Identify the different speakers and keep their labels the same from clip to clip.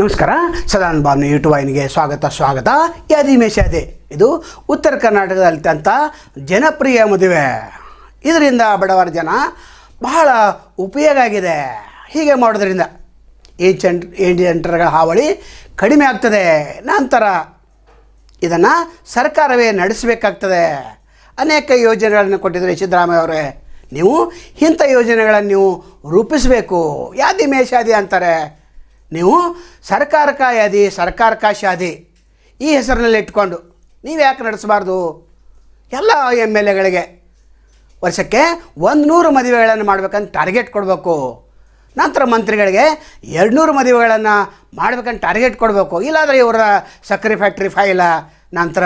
Speaker 1: ನಮಸ್ಕಾರ. ಸದಾನಂದ ಭಾವನೆ ಯೂಟ್ಯೂಬ್ ವಾಹಿನಿಗೆ ಸ್ವಾಗತ. ಯಾದಿಮೇಷಾದಿ ಇದು ಉತ್ತರ ಕರ್ನಾಟಕದಲ್ಲಿದ್ದಂಥ ಜನಪ್ರಿಯ ಮದುವೆ. ಇದರಿಂದ ಬಡವರ ಜನ ಬಹಳ ಉಪಯೋಗ ಆಗಿದೆ. ಹೀಗೆ ಮಾಡೋದ್ರಿಂದ ಏಜೆಂಟರ್ಗಳ ಹಾವಳಿ ಕಡಿಮೆ ಆಗ್ತದೆ. ನಂತರ ಇದನ್ನು ಸರ್ಕಾರವೇ ನಡೆಸಬೇಕಾಗ್ತದೆ. ಅನೇಕ ಯೋಜನೆಗಳನ್ನು ಕೊಟ್ಟಿದ್ದಾರೆ ಸಿದ್ದರಾಮಯ್ಯ ಅವರೇ. ನೀವು ಇಂಥ ಯೋಜನೆಗಳನ್ನು ನೀವು ರೂಪಿಸಬೇಕು. ಯಾದಿಮೇಷಾದಿ ಅಂತಾರೆ. ನೀವು ಸರ್ಕಾರಕ ಯಾದಿ ಸರ್ಕಾರಕ ಶಾದಿ ಈ ಹೆಸರಿನಲ್ಲಿ ಇಟ್ಕೊಂಡು ನೀವು ಯಾಕೆ ನಡೆಸಬಾರ್ದು? ಎಲ್ಲ MLAಗಳಿಗೆ ವರ್ಷಕ್ಕೆ 100 ಮದುವೆಗಳನ್ನು ಮಾಡಬೇಕಂತ ಟಾರ್ಗೆಟ್ ಕೊಡಬೇಕು. ನಂತರ ಮಂತ್ರಿಗಳಿಗೆ 200 ಮದುವೆಗಳನ್ನು ಮಾಡಬೇಕಂತ ಟಾರ್ಗೆಟ್ ಕೊಡಬೇಕು. ಇಲ್ಲಾಂದರೆ ಇವರ ಸಕ್ಕರೆ ಫ್ಯಾಕ್ಟ್ರಿ ಫೈಲ, ನಂತರ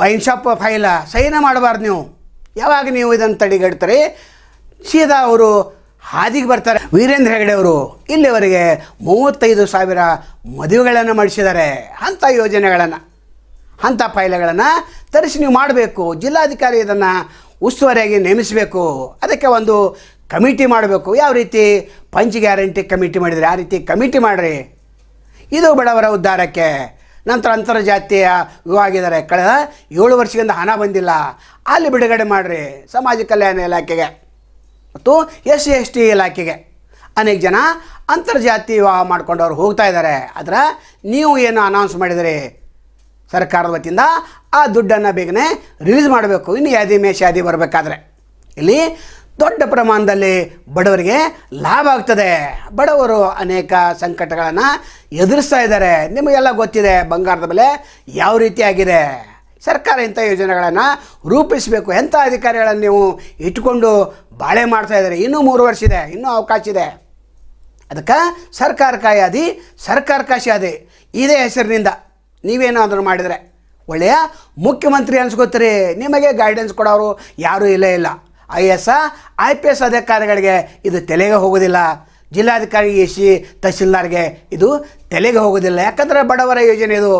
Speaker 1: ವೈನ್ ಶಾಪ್ ಫೈಲ ಸಹಿನ ಮಾಡಬಾರ್ದು. ನೀವು ಯಾವಾಗ ನೀವು ಇದನ್ನು ತಡೆಗಟ್ತಾರೆ ಸೀದಾ ಅವರು ಹಾದಿಗೆ ಬರ್ತಾರೆ. ವೀರೇಂದ್ರ ಹೆಗಡೆ ಅವರು ಇಲ್ಲಿವರೆಗೆ 35,000 ಮದುವೆಗಳನ್ನು ಮಾಡಿಸಿದ್ದಾರೆ. ಅಂಥ ಯೋಜನೆಗಳನ್ನು ಅಂಥ ಫೈಲೆಗಳನ್ನು ತರಿಸಿ ನೀವು ಮಾಡಬೇಕು. ಜಿಲ್ಲಾಧಿಕಾರಿ ಇದನ್ನು ಉಸ್ತುವಾರಿಯಾಗಿ ನೇಮಿಸಬೇಕು. ಅದಕ್ಕೆ ಒಂದು ಕಮಿಟಿ ಮಾಡಬೇಕು. ಯಾವ ರೀತಿ ಪಂಚ್ ಗ್ಯಾರಂಟಿ ಕಮಿಟಿ ಮಾಡಿದರೆ ಆ ರೀತಿ ಕಮಿಟಿ ಮಾಡಿರಿ. ಇದು ಬಡವರ ಉದ್ಧಾರಕ್ಕೆ. ನಂತರ ಅಂತರ್ಜಾತೀಯ ವಿವಾಹ ಆಗಿದ್ದಾರೆ. ಕಳೆದ 7 ವರ್ಷದಿಂದ ಹಣ ಬಂದಿಲ್ಲ, ಅಲ್ಲಿ ಬಿಡುಗಡೆ ಮಾಡಿರಿ. ಸಮಾಜ ಕಲ್ಯಾಣ ಇಲಾಖೆಗೆ ಮತ್ತು SC/ST ಇಲಾಖೆಗೆ ಅನೇಕ ಜನ ಅಂತರ್ಜಾತೀಯ ವಿವಾಹ ಮಾಡ್ಕೊಂಡವ್ರು ಹೋಗ್ತಾ ಇದ್ದಾರೆ. ಆದರೆ ನೀವು ಏನು ಅನೌನ್ಸ್ ಮಾಡಿದರೆ ಸರ್ಕಾರದ ವತಿಯಿಂದ ಆ ದುಡ್ಡನ್ನು ಬೇಗನೆ ರಿಲೀಸ್ ಮಾಡಬೇಕು. ಇನ್ನು ಯಾದಿಮೇಷಾದಿ ಬರಬೇಕಾದ್ರೆ ಇಲ್ಲಿ ದೊಡ್ಡ ಪ್ರಮಾಣದಲ್ಲಿ ಬಡವರಿಗೆ ಲಾಭ ಆಗ್ತದೆ. ಬಡವರು ಅನೇಕ ಸಂಕಟಗಳನ್ನು ಎದುರಿಸ್ತಾ ಇದ್ದಾರೆ. ನಿಮಗೆಲ್ಲ ಗೊತ್ತಿದೆ ಬಂಗಾರದ ಬೆಲೆ ಯಾವ ರೀತಿಯಾಗಿದೆ. ಸರ್ಕಾರ ಇಂಥ ಯೋಜನೆಗಳನ್ನು ರೂಪಿಸಬೇಕು. ಎಂಥ ಅಧಿಕಾರಿಗಳನ್ನು ನೀವು ಇಟ್ಟುಕೊಂಡು ಬಾಳೆ ಮಾಡ್ತಾಯಿದ್ದಾರೆ. ಇನ್ನೂ 3 ವರ್ಷ ಇದೆ, ಇನ್ನೂ ಅವಕಾಶ ಇದೆ. ಅದಕ್ಕೆ ಸರ್ಕಾರಕ ಯಾದಿ ಸರ್ಕಾರಕ ಶಾದಿ ಇದೇ ಹೆಸರಿನಿಂದ ನೀವೇನಾದರೂ ಮಾಡಿದರೆ ಒಳ್ಳೆಯ ಮುಖ್ಯಮಂತ್ರಿ ಅನ್ಸ್ಕೋತೀರಿ. ನಿಮಗೆ ಗೈಡೆನ್ಸ್ ಕೊಡೋರು ಯಾರೂ ಇಲ್ಲ. IAS IPS ಅಧಿಕಾರಿಗಳಿಗೆ ಇದು ತಲೆಗೆ ಹೋಗೋದಿಲ್ಲ. ಜಿಲ್ಲಾಧಿಕಾರಿ SC ತಹಸೀಲ್ದಾರ್ಗೆ ಇದು ತಲೆಗೆ ಹೋಗೋದಿಲ್ಲ. ಯಾಕಂದರೆ ಬಡವರ ಯೋಜನೆ ಇದು.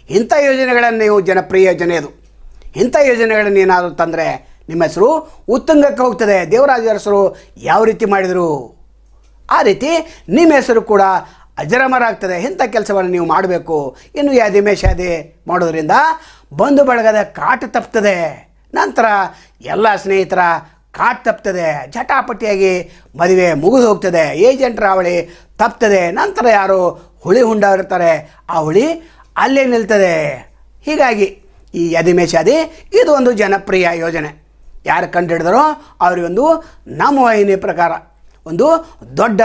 Speaker 1: ಇಂಥ ಯೋಜನೆಗಳನ್ನು ನೀವು ಜನಪ್ರಿಯ ಯೋಜನೆ ಇದು. ಇಂಥ ಯೋಜನೆಗಳನ್ನು ಏನಾದರೂ ತಂದರೆ ನಿಮ್ಮ ಹೆಸರು ಉತ್ತುಂಗಕ್ಕೆ ಹೋಗ್ತದೆ. ದೇವರಾಜ ಅರಸರು ಯಾವ ರೀತಿ ಮಾಡಿದರು ಆ ರೀತಿ ನಿಮ್ಮ ಹೆಸರು ಕೂಡ ಅಜರಾಮರ ಆಗ್ತದೆ. ಇಂಥ ಕೆಲಸವನ್ನು ನೀವು ಮಾಡಬೇಕು. ಇನ್ನು ಯಾದಿಮೇಷಾದಿ ಮಾಡೋದ್ರಿಂದ ಬಂಧು ಬಳಗದ ಕಾಟ ತಪ್ತದೆ. ನಂತರ ಎಲ್ಲ ಸ್ನೇಹಿತರ ಕಾಟ ತಪ್ತದೆ. ಜಟಾಪಟಿಯಾಗಿ ಮದುವೆ ಮುಗಿದು ಹೋಗ್ತದೆ. ಏಜೆಂಟ್ರ ಹಾವಳಿ ತಪ್ತದೆ. ನಂತರ ಯಾರು ಹುಳಿ ಹುಂಡಾಗಿರ್ತಾರೆ ಆ ಹುಳಿ ಅಲ್ಲೇ ನಿಲ್ತದೆ. ಹೀಗಾಗಿ ಈ ಯಾದಿಮೇಷಾದಿ ಇದು ಒಂದು ಜನಪ್ರಿಯ ಯೋಜನೆ. ಯಾರು ಕಂಡುಹಿಡಿದರೋ ಅವರಿಗೊಂದು ನಮ್ಮ ವಾಹಿನಿ ಪ್ರಕಾರ ಒಂದು ದೊಡ್ಡ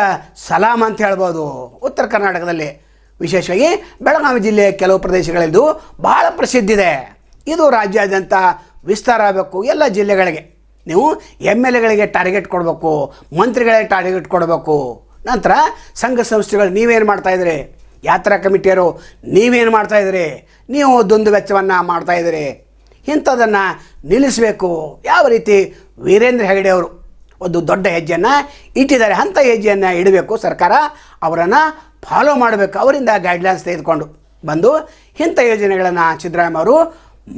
Speaker 1: ಸಲಾಮ್ ಅಂತ ಹೇಳ್ಬೋದು. ಉತ್ತರ ಕರ್ನಾಟಕದಲ್ಲಿ ವಿಶೇಷವಾಗಿ ಬೆಳಗಾವಿ ಜಿಲ್ಲೆಯ ಕೆಲವು ಪ್ರದೇಶಗಳದ್ದು ಬಹಳ ಪ್ರಸಿದ್ಧಿದೆ. ಇದು ರಾಜ್ಯಾದ್ಯಂತ ವಿಸ್ತಾರ ಆಗಬೇಕು. ಎಲ್ಲ ಜಿಲ್ಲೆಗಳಿಗೆ ನೀವು MLAಗಳಿಗೆ ಟಾರ್ಗೆಟ್ ಕೊಡಬೇಕು, ಮಂತ್ರಿಗಳಿಗೆ ಟಾರ್ಗೆಟ್ ಕೊಡಬೇಕು. ನಂತರ ಸಂಘ ಸಂಸ್ಥೆಗಳು ನೀವೇನು ಮಾಡ್ತಾಯಿದ್ರಿ, ಯಾತ್ರಾ ಕಮಿಟಿಯರು ನೀವೇನು ಮಾಡ್ತಾಯಿದ್ರಿ, ನೀವು ದುಂದು ವೆಚ್ಚವನ್ನು ಮಾಡ್ತಾಯಿದ್ರಿ, ಇಂಥದನ್ನು ನಿಲ್ಲಿಸಬೇಕು. ಯಾವ ರೀತಿ ವೀರೇಂದ್ರ ಹೆಗಡೆ ಅವರು ಒಂದು ದೊಡ್ಡ ಹೆಜ್ಜೆಯನ್ನು ಇಟ್ಟಿದ್ದಾರೆ ಅಂಥ ಹೆಜ್ಜೆಯನ್ನು ಇಡಬೇಕು. ಸರ್ಕಾರ ಅವರನ್ನು ಫಾಲೋ ಮಾಡಬೇಕು. ಅವರಿಂದ ಗೈಡ್ಲೈನ್ಸ್ ತೆಗೆದುಕೊಂಡು ಬಂದು ಇಂಥ ಯೋಜನೆಗಳನ್ನು ಸಿದ್ದರಾಮಯ್ಯ ಅವರು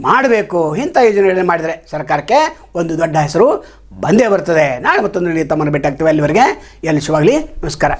Speaker 1: ಮಾಡಬೇಕು. ಇಂಥ ಯೋಜನೆಗಳನ್ನು ಮಾಡಿದರೆ ಸರ್ಕಾರಕ್ಕೆ ಒಂದು ದೊಡ್ಡ ಹೆಸರು ಬಂದೇ ಬರ್ತದೆ. ನಾಳೆ ಮತ್ತೊಂದು ತಮ್ಮನ್ನು ಭೇಟಿ ಆಗ್ತೀವಿ. ಅಲ್ಲಿವರೆಗೆ ಎಲ್ಲಿ ಶುಭವಾಗಲಿ. ನಮಸ್ಕಾರ.